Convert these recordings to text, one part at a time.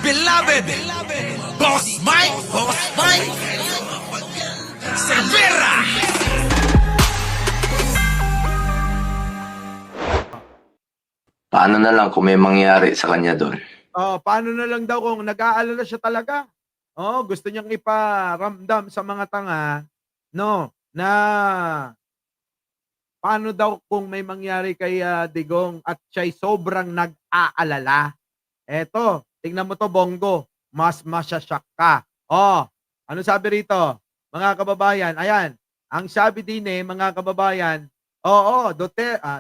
beloved Boss Mike Cervera. Paano na lang kung may mangyari sa kanya doon? Paano na lang daw kung nag-aalala siya talaga? Gusto niyang iparamdam sa mga tanga, no, na paano daw kung may mangyari kay Digong at siya'y sobrang nag-aalala. Eto, tingnan mo to, Bongo. Mas masyasyak ka. Ano sabi rito? Mga kababayan, ayan. Ang sabi din mga kababayan,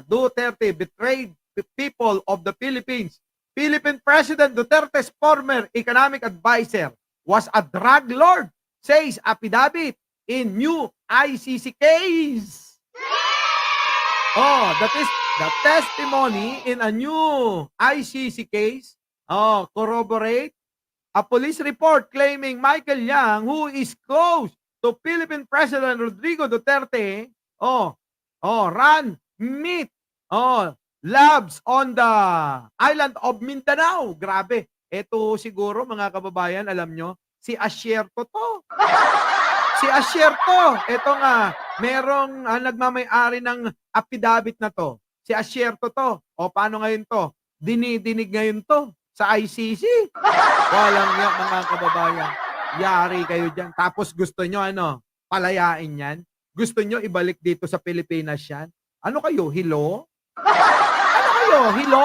Duterte betrayed the people of the Philippines. Philippine President Duterte's former economic advisor was a drug lord, says affidavit in new ICC case. The testimony in a new ICC case corroborate a police report claiming Michael Yang, who is close to Philippine President Rodrigo Duterte, ran meat labs on the island of Mindanao. Grabe. Ito siguro, mga kababayan, alam nyo, si Asierto to. Si Asierto. Ito nga, merong nagmamay-ari ng affidavit na to. Si Asierto to. Paano ngayon to? Dinidinig ngayon to sa ICC. Walang yan, mga kababayan. Yari kayo dyan. Tapos gusto nyo, palayain yan? Gusto nyo ibalik dito sa Pilipinas yan? Ano kayo, hilo? Ano kayo, hilo?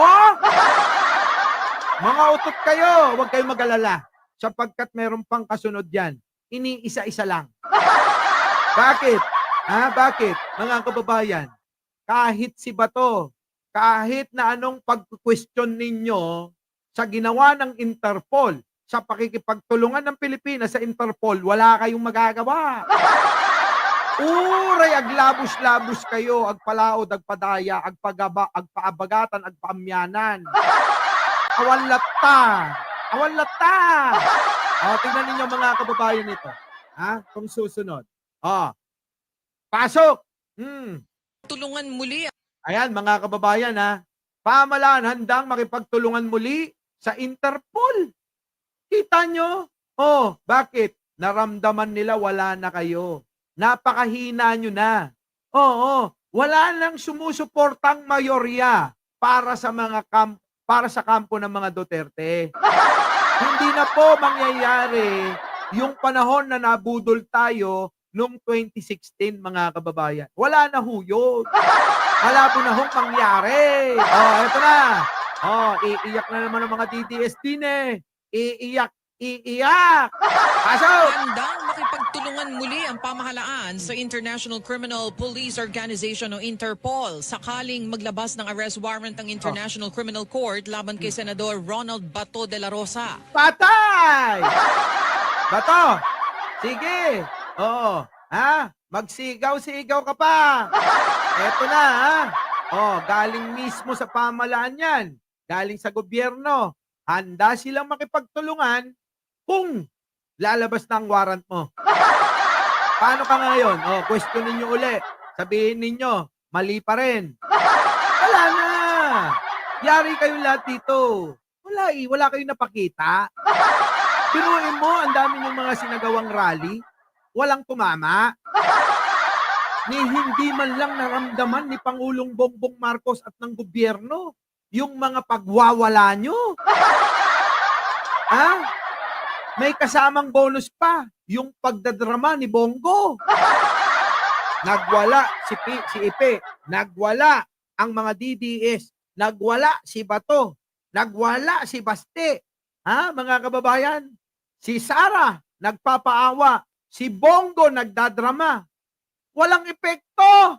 Mga utot kayo, huwag kayong mag-alala. Sapagkat meron pang kasunod yan. Iniisa-isa lang. Bakit? Bakit? Mga kababayan, kahit si Bato, kahit na anong pag-question ninyo sa ginawa ng Interpol, sa pakikipagtulungan ng Pilipinas sa Interpol, wala kayong magagawa. Uray, aglabos-labos kayo, agpalaod, agpadaya, agpaabagatan, agpaamyanan. Awan latta. Tingnan ninyo mga kababayan nito. Kung susunod. Pasok. Tulungan muli. Ayan, mga kababayan, pamahalaan handang makipagtulungan muli sa Interpol. Kita nyo? Bakit? Naramdaman nila wala na kayo. Napakahina nyo na. Wala nang sumusuportang mayorya para sa kampo ng mga Duterte. Hindi na po mangyayari yung panahon na nabudol tayo noong 2016, mga kababayan. Wala na ho yun. Malabo na hong mangyari. Eto na. Iiyak na naman ang mga DDS din Iiyak. Pasok! Handang makipagtulungan muli ang pamahalaan sa International Criminal Police Organization o Interpol sakaling maglabas ng arrest warrant ang International Criminal Court laban kay Senador Ronald Bato de la Rosa. Patay! Bato! Sige! Magsigaw-sigaw ka pa! Eto na, galing mismo sa pamahalaan yan. Galing sa gobyerno. Handa silang makipagtulungan kung lalabas na ang warrant mo. Paano ka ngayon? Question ninyo uli. Sabihin ninyo, mali pa rin. Wala na. Yari kayong lahat dito. Wala kayong napakita. Pinuin mo, ang dami ng mga sinagawang rally. Walang tumama. Hindi man lang naramdaman ni Pangulong Bongbong Marcos at ng gobyerno yung mga pagwawala nyo. May kasamang bonus pa, yung pagdadrama ni Bongo. Nagwala si Ipe, nagwala ang mga DDS, nagwala si Bato, nagwala si Baste. Mga kababayan, si Sara nagpapaawa, si Bongo nagdadrama. Walang epekto.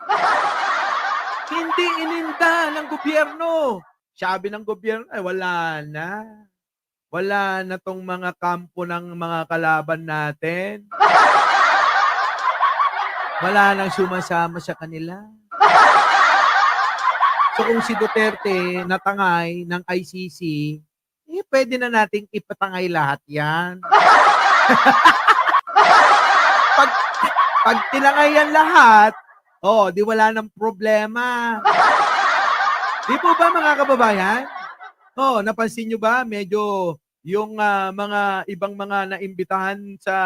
Hindi ininda ng gobyerno. Sabi ng gobyerno, wala na. Wala na tong mga kampo ng mga kalaban natin. Wala nang sumasama sa kanila. So kung si Duterte natangay ng ICC, pwede na nating ipatangay lahat yan. Pag tinangay yan lahat, di wala nang problema. Di po ba mga kababayan? Napansin nyo ba medyo yung mga ibang mga naimbitahan sa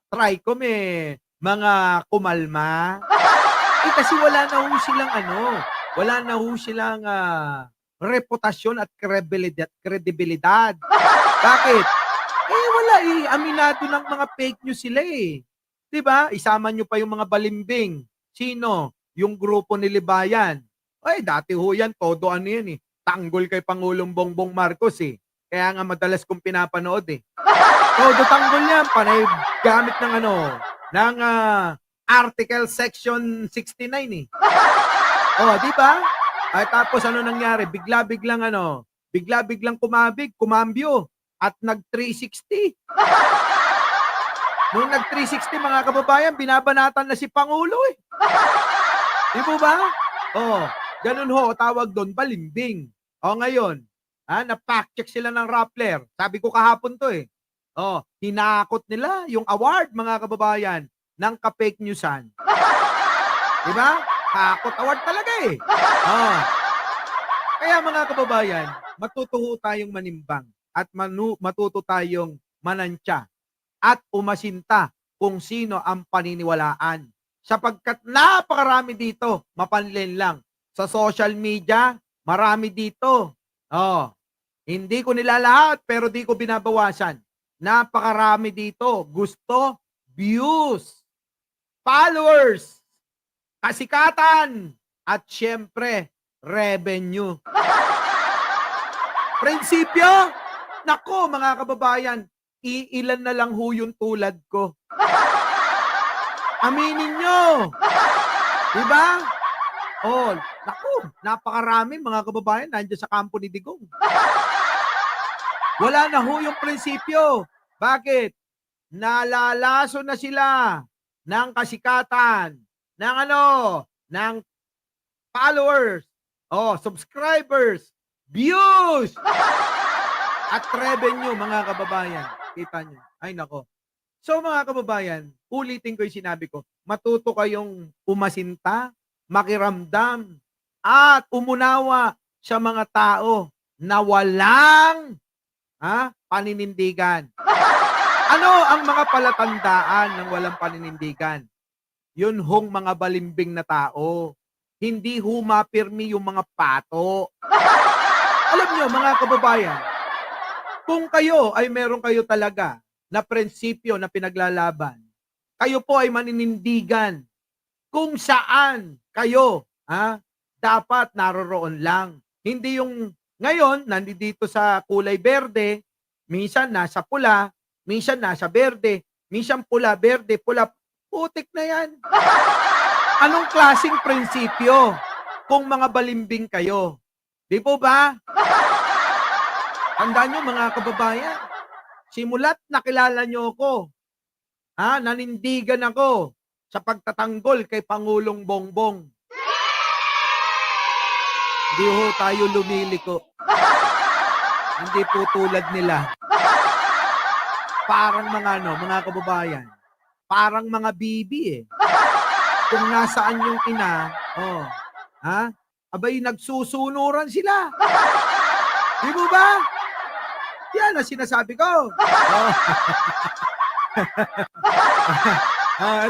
Tricom mga kumalma. Kasi wala na ho silang reputasyon at kredibilidad. Bakit? Wala aminado ng mga fake news sila 'Di ba? Isama nyo pa yung mga balimbing. Sino? Yung grupo ni Libayan. Dati ho yan, todo tanggol kay Pangulong Bongbong Marcos Kaya nga madalas kong pinapanood Todo tanggol yan, panay gamit ng ng Article Section 69 di ba? Tapos ano nangyari? Bigla-biglang kumambyo at nag 360. Nung nag 360 mga kababayan, binabanatan na si Pangulo Di po ba? Ganun ho, tawag doon, balimbing. Ngayon, na-fact check sila ng Rappler. Sabi ko kahapon to hinakot nila yung award mga kababayan ng ka-fake newsan. Di ba? Hakot award talaga Kaya mga kababayan, matuto tayong manimbang at matuto tayong manantya at umasinta kung sino ang paniniwalaan. Sapagkat napakarami dito, mapanlin lang. Sa social media, marami dito. Hindi ko nilalahat pero di ko binabawasan. Napakarami dito. Gusto, views, followers, kasikatan, at syempre, revenue. Prinsipyo? Nako mga kababayan, iilan na lang ho yung tulad ko. Aminin nyo. Diba? Naku, napakarami mga kababayan nandiyan sa kampo ni Digong. Wala na ho yung prinsipyo. Bakit? Nalalaso na sila ng kasikatan, ng followers, subscribers, views, at revenue mga kababayan. Kita nyo. Ay nako. So mga kababayan, ulitin ko yung sinabi ko, matuto kayong umasinta, makiramdam, at umunawa sa mga tao na walang paninindigan. Ano ang mga palatandaan ng walang paninindigan? Yun hong mga balimbing na tao. Hindi humapirmi yung mga pato. Alam nyo mga kababayan, kung kayo ay meron kayo talaga na prinsipyo na pinaglalaban, kayo po ay maninindigan kung saan kayo dapat naroroon lang. Hindi yung ngayon, nandito sa kulay berde, minsan nasa pula, minsan nasa berde, minsan pula, berde, pula, putik na yan. Anong klaseng prinsipyo kung mga balimbing kayo? Di po ba? Tandaan nyo mga kababayan, simula't nakilala nyo ako, nanindigan ako sa pagtatanggol kay Pangulong Bongbong. Hindi ho tayo lumiliko. Hindi po tulad nila. Parang mga kababayan, parang mga bibi Kung nasaan yung ina, abay nagsusunuran sila. Di mo ba? Yan ang sinasabi ko.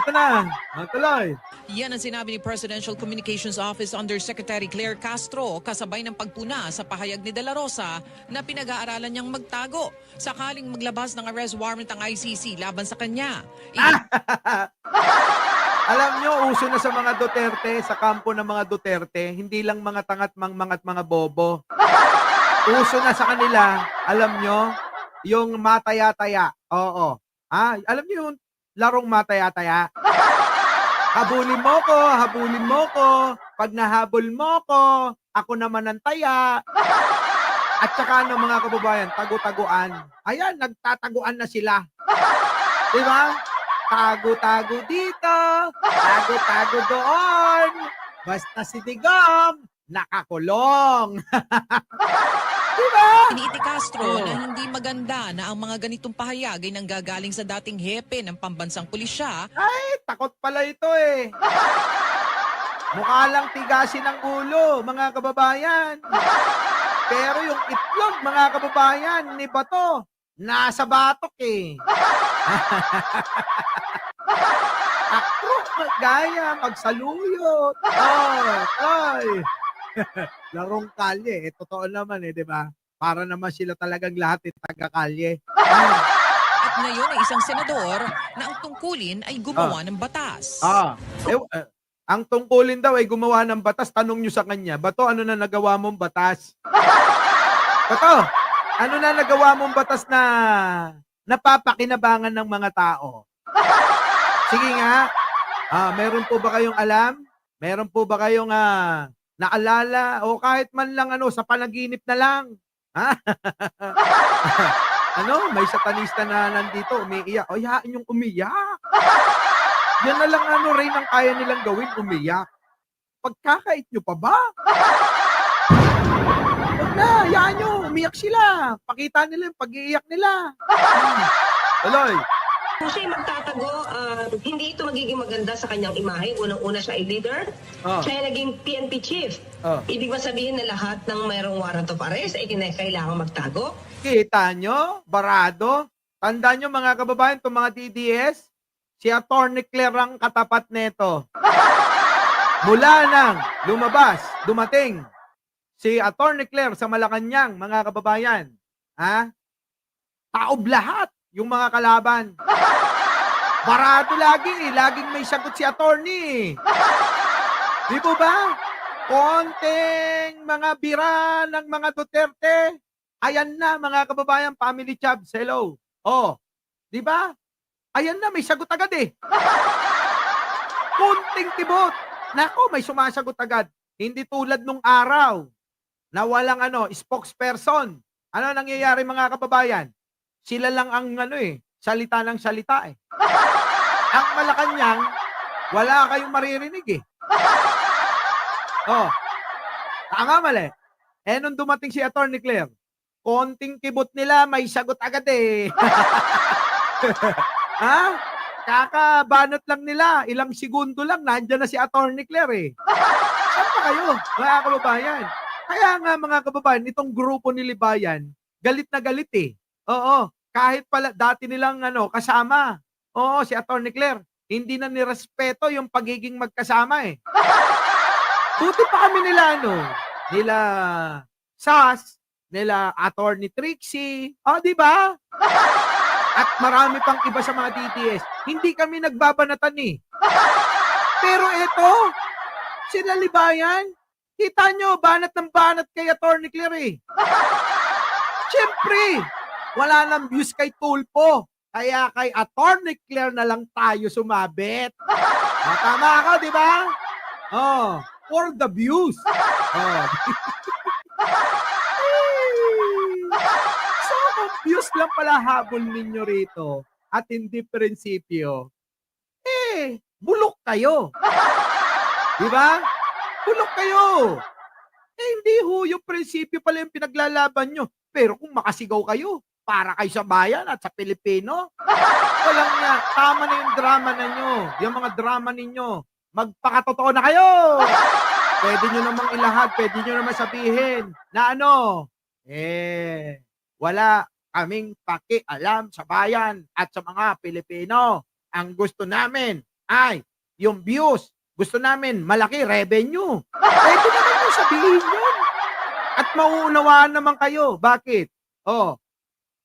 Ito na. Tuloy. Yan ang sinabi ni Presidential Communications Office Undersecretary Claire Castro kasabay ng pagpuna sa pahayag ni De La Rosa na pinag-aaralan niyang magtago sakaling maglabas ng arrest warrant ang ICC laban sa kanya. Alam nyo, uso na sa mga Duterte, sa kampo ng mga Duterte, hindi lang mga tangat mga bobo. Uso na sa kanila, alam nyo, yung mataya-taya. Oo. Alam nyo yung larong mataya-taya? Habulin mo ko. Pag nahabol mo ko, ako naman ang taya. At saka mga kababayan, tago-taguan. Ayan, nagtataguan na sila. Diba? Tago-tago dito, tago-tago doon. Basta si Digong, nakakulong. Diba? Iniiti Castro na hindi maganda na ang mga ganitong pahayag ay nanggagaling sa dating hepe ng pambansang pulisya. Ay, takot pala ito Mukha lang tigasin ang ulo, mga kababayan. Pero yung itlog, mga kababayan, ni Bato, nasa batok eh. Ako, gaya, magsaluyot. Oh, ay. Larong kalye. Totoo naman di ba? Para naman sila talagang lahat taga-kalye. At ngayon ay isang senador na ang tungkulin ay gumawa ng batas. Ang tungkulin daw ay gumawa ng batas. Tanong nyo sa kanya, Bato, ano na nagawa mong batas? Bato, ano na nagawa mong batas na napapakinabangan ng mga tao? Sige nga, meron po ba kayong alam? Meron po ba kayong naalala? O kahit man lang sa panaginip na lang. Ha? May satanista na nandito, umiiyak. O, hayaan yung umiyak. Yan na lang Ray, ang kaya nilang gawin, umiyak. Pagkakait nyo pa ba? Huwag na, hayaan nyo, umiyak sila. Pakita nila yung pag-iiyak nila. Tuloy. Kung siya'y magtatago, hindi ito magiging maganda sa kanyang imahe. Unang-una siya ay leader. Siya ay naging PNP chief. Ibig ba sabihin na lahat ng mayroong warrant of arrest ay kailangan magtago? Kita nyo? Barado? Tandaan nyo mga kababayan, itong mga DDS, si Atty. Claire ang katapat neto. Mula nang dumating si Atty. Claire sa Malacanang, mga kababayan, taob lahat yung mga kalaban. Barado laging may sagot si attorney. Di po ba? Konting mga bira ng mga Duterte. Ayan na mga kababayan, family chabs, hello. Di ba? Ayan na, may sagot agad eh. Konting tibot. Nako, may sumasagot agad. Hindi tulad nung araw na walang spokesperson. Ano nangyayari mga kababayan? Sila lang ang salita ng salita eh. Ang Malacanang, wala kayong maririnig eh. Tama mali. Nung dumating si Atty. Claire, konting kibot nila, may sagot agad eh. Kakabanat lang nila, ilang segundo lang, nandyan na si Atty. Claire eh. Saan pa kayo, mga kababayan? Kaya nga mga kababayan, itong grupo ni Libayan, galit na galit eh. Kahit pala dati nilang kasama. Si Atty. Claire, hindi na nirespeto yung pagiging magkasama eh. Buti pa kami nila SAS, nila Atty. Trixie, di ba? At marami pang iba sa mga DDS. Hindi kami nagbabanatan eh. Pero ito, sila Libayan, kita nyo, banat ng banat kay Atty. Claire eh. Siyempre, wala nang views kay Tulpo. Kaya kay Atty. Claire na lang tayo sumabit. Tama ako, di ba? For the views. So, kung views lang pala habol ninyo rito at hindi prinsipyo, bulok kayo. Di ba? Bulok kayo. Hindi yung prinsipyo pala yung pinaglalaban nyo. Pero kung makasigaw kayo, para kayo sa bayan at sa Pilipino, walang niya. Tama na yung drama ninyo. Yung mga drama ninyo. Magpakatotoo na kayo. Pwede nyo namang ilahad. Pwede nyo namang sabihin na wala kaming pakialam sa bayan at sa mga Pilipino. Ang gusto namin ay yung views. Gusto namin malaki revenue. Pwede naman yung sabihin yun. At mauunawaan naman kayo. Bakit?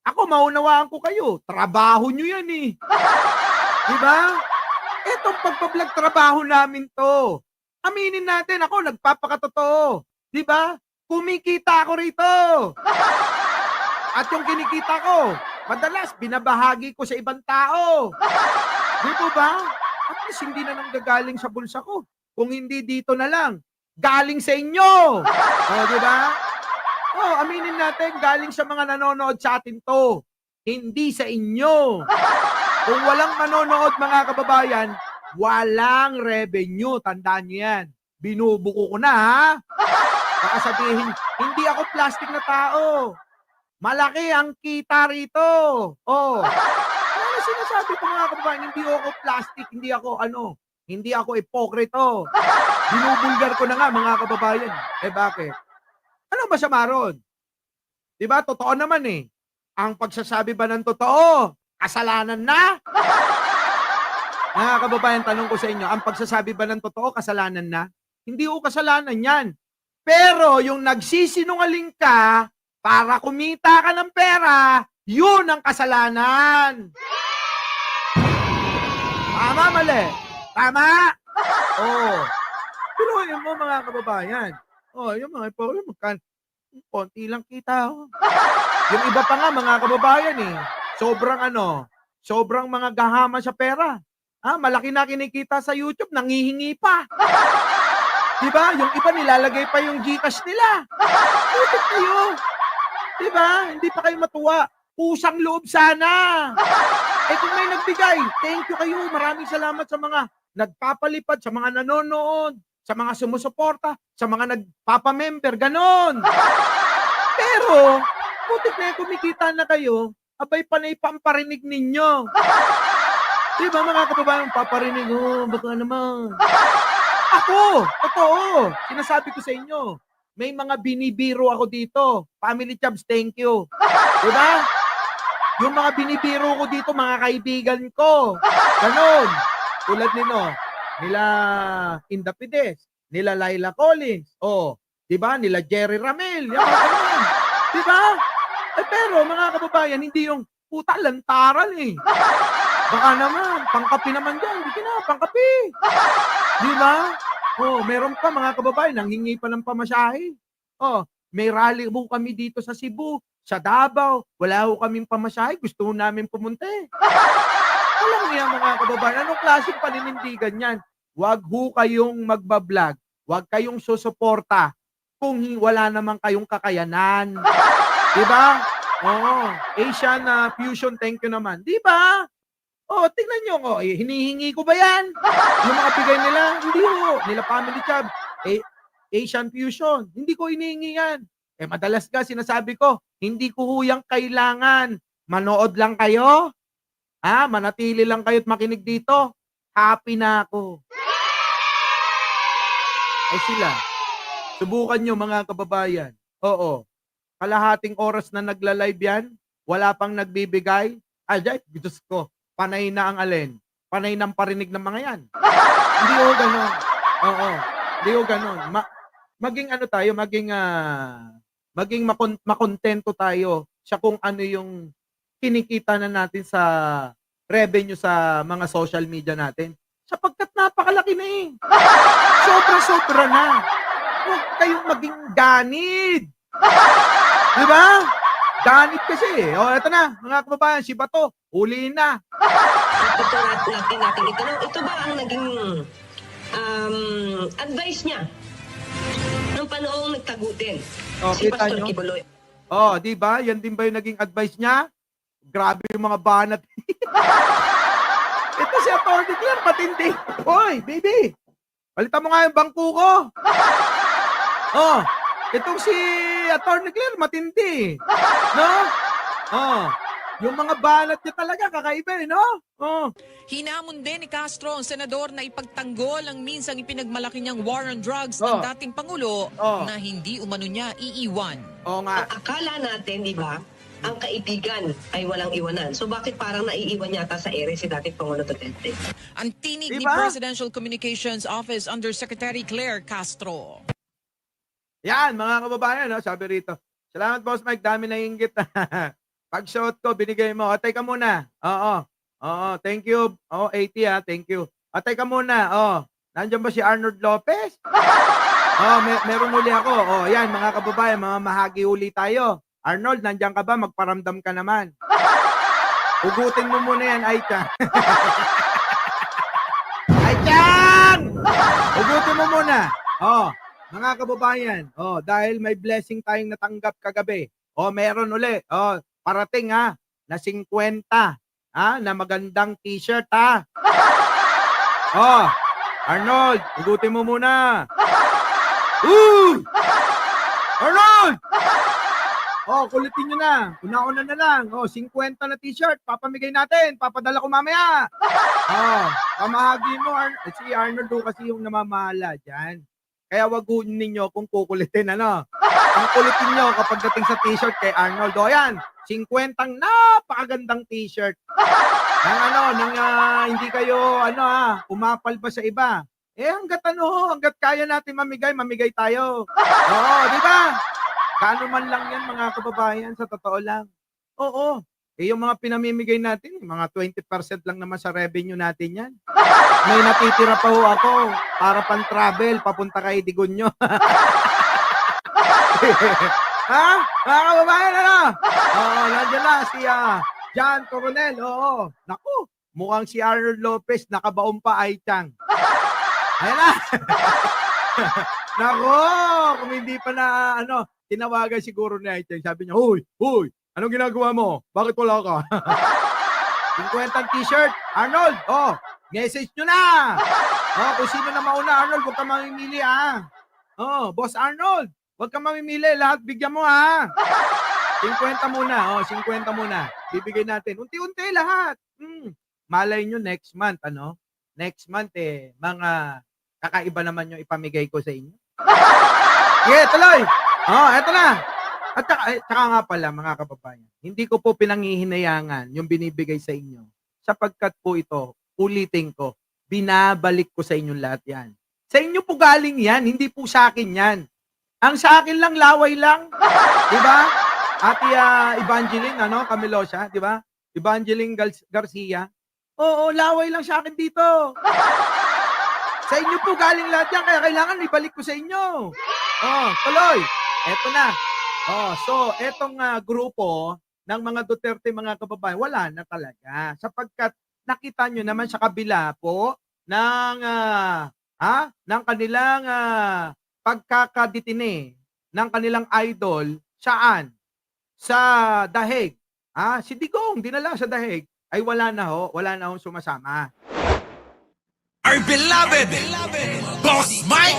Ako maunawaan ko kayo. Trabaho nyo yan eh. Diba? Etong pagpa-vlog trabaho namin to. Aminin natin, ako nagpapakatotoo. Diba? Kumikita ako rito. At yung kinikita ko, madalas binabahagi ko sa ibang tao. Di ba? At least hindi na nanggagaling sa bulsa ko. Kung hindi dito na lang, galing sa inyo. Diba? Aminin natin, galing sa mga nanonood sa atin to. Hindi sa inyo. Kung walang manonood mga kababayan, walang revenue. Tandaan nyo yan. Binubuko ko na ha. Baka sabihin, hindi ako plastic na tao. Malaki ang kita rito. Ano sinasabi ko mga kababayan, hindi ako plastic, hindi ako ipokrito. Binubulgar ko na nga mga kababayan. Bakit? Ano masama ron? Di ba? Totoo naman eh. Ang pagsasabi ba ng totoo, kasalanan na? Mga kababayan, tanong ko sa inyo, ang pagsasabi ba ng totoo, kasalanan na? Hindi ko kasalanan yan. Pero yung nagsisinungaling ka para kumita ka ng pera, yun ang kasalanan. Tama, mali? Tama? Oo. Pero yun mo mga kababayan. Yung mga konti lang kita. Yung iba pa nga mga kababayan eh. Sobrang mga gahama sa pera. Malaki na kinikita sa YouTube, nangihingi pa. Diba? Yung iba nilalagay pa yung GCash nila. Bakit kayo? Diba? Hindi pa kayo matuwa. Pusang loob sana. Kung may nagbigay, thank you kayo. Maraming salamat sa mga nagpapalipad, sa mga nanonood, sa mga sumusuporta, sa mga nagpapamember, ganon. Pero, putik na kumikita na kayo, abay panay pamparinig ninyo. Diba mga kababayan, paparinig, baka naman. Ako, totoo. Sinasabi ko sa inyo, may mga binibiro ako dito. Family Chubs, thank you. Diba? Yung mga binibiro ko dito, mga kaibigan ko. Ganon. Tulad nila Inda Pides, nila Laila Collins, diba? Nila Jerry Ramel. Diba? Pero mga kababayan, hindi yung puta lantaran eh. Baka naman, pangkapi naman dyan. Hindi na, pangkapi. Di ba? Meron pa mga kababayan, nanghingi pa ng pamasahe. May rally po kami dito sa Cebu, sa Davao. Wala ho kaming pamasahe, gusto ho namin pumunta eh. Walang yan mga kababayan. Anong klaseng paninindigan yan? Huwag ho kayong magbablog. Huwag kayong susuporta kung wala naman kayong kakayanan. Di ba? Asian Fusion, thank you naman. Di ba? Tingnan nyo, hinihingi ko ba yan? Yung mga bigay nila, hindi ho. Nila Family Chub, Asian Fusion, hindi ko hinihingi yan. Madalas ka, sinasabi ko, hindi ko ho yung kailangan. Manood lang kayo, manatili lang kayo at makinig dito, happy na ako. Sila, subukan nyo mga kababayan. Kalahating oras na nagla-live yan, wala pang nagbibigay. Diyos ko. Panay na ang alin. Panay ng parinig ng mga yan. Hindi ho ganon. Hindi ho ganon. Maging tayo, maging makontento tayo sa kung ano yung kinikita na natin sa revenue sa mga social media natin. Sapagkat napakalaki na eh. Sobra-sobra na. Huwag kayong maging ganid. Di ba? Ganit kasi. Ito na, mga kababayan, si Bato, huliin na. Ito natin itanong, ito ba ang naging advice niya nung panoong nagtagutin si Pastor Kibuloy? Di ba? Yan din ba yung naging advice niya? Grabe yung mga banat. Ito si Atty. Claire, matindi. Hoy, baby, palitan mo nga yung bangko ko. Itong si Atty. Claire, matindi. No? Yung mga banat niya talaga, kakaiba no? Hinamon din ni Castro ang senador na ipagtanggol ang minsang ipinagmalaki niyang war on drugs ng dating Pangulo na hindi umano niya iiwan. Nga. Akala natin, di ba, ang kaibigan ay walang iwanan. So bakit parang naiiwan yata sa ere si dating Pangulo Duterte? Ang tinig ni Diba? Presidential Communications Office Undersecretary Claire Castro. Yan, mga kababayan, sabi rito. Salamat, Boss Mike. Dami na inggit. Pag-shot ko, binigay mo. Teka muna. Thank you. 80 thank you. Teka muna. Nandiyan ba si Arnold Lopez? Meron uli ako. Yan, mga kababayan, mga mahagi uli tayo. Arnold, nandiyan ka ba? Magparamdam ka naman. Ugutin mo muna yan, Aichang. Aichang! Ugutin mo muna. Mga kababayan, dahil may blessing tayong natanggap kagabi. Meron uli. Parating na 50 na magandang t-shirt Arnold, ugutin mo muna. Arnold! Kulitin nyo na. Una-una na lang. 50 na t-shirt. Papamigay natin. Papadala ko mamaya. Pamahagi mo. Si Arnold kasi yung namamahala dyan. Kaya wag ho ninyo kung kukulitin, ano? Ang kulitin nyo kapag dating sa t-shirt kay Arnold. O yan, 50 napakagandang t-shirt. Nang hindi kayo, umapal pa sa iba. Hanggat kaya natin mamigay tayo. Oo, di ba? Kano man lang yan, mga kababayan, sa totoo lang. Oo. Yung mga pinamimigay natin, mga 20% lang naman sa revenue natin yan. May natitira pa ho ako para pang-travel, papunta kay Digonyo. Ha? Mga kababayan, ano? Oo, nandiyan na si John Coronel. Oo. Naku, mukhang si Arnold Lopez, nakabaon pa ay Chang. Ayan na. Nako, kung hindi pa na, tinawagan siguro ni Aichang. Sabi niya, Huy, anong ginagawa mo? Bakit wala ka? 50 t-shirt. Arnold, message nyo na. Kung sino na mauna, Arnold, huwag ka mamimili, Boss Arnold, huwag ka mamimili. Lahat bigyan mo, 50 muna. 50 muna. Bibigay natin. Unti-unti lahat. Malay nyo next month, Next month, mga kakaiba naman yung ipamigay ko sa inyo. Yeah, tuloy. Eto na. At saka nga pala, mga kababayan, hindi ko po pinangihinayangan yung binibigay sa inyo. Sapagkat po ito, ulitin ko, binabalik ko sa inyong lahat yan. Sa inyo po galing yan, hindi po sa akin yan. Ang sa akin lang, laway lang. Diba? Ate Evangeline, Camilosa, diba? Evangeline Garcia. Oo, laway lang sa akin dito. Sa inyo po galing lahat yan, kaya kailangan ibalik ko sa inyo. Tuloy. Eto na. So, etong grupo ng mga Duterte, mga kababayan, wala na talaga. Sapagkat nakita nyo naman sa kabila po ng kanilang pagkakaditine ng kanilang idol, saan? Sa Daheg. Si Digong, dinala sa Daheg, ay wala na ho sumasama. Our beloved Boss Mike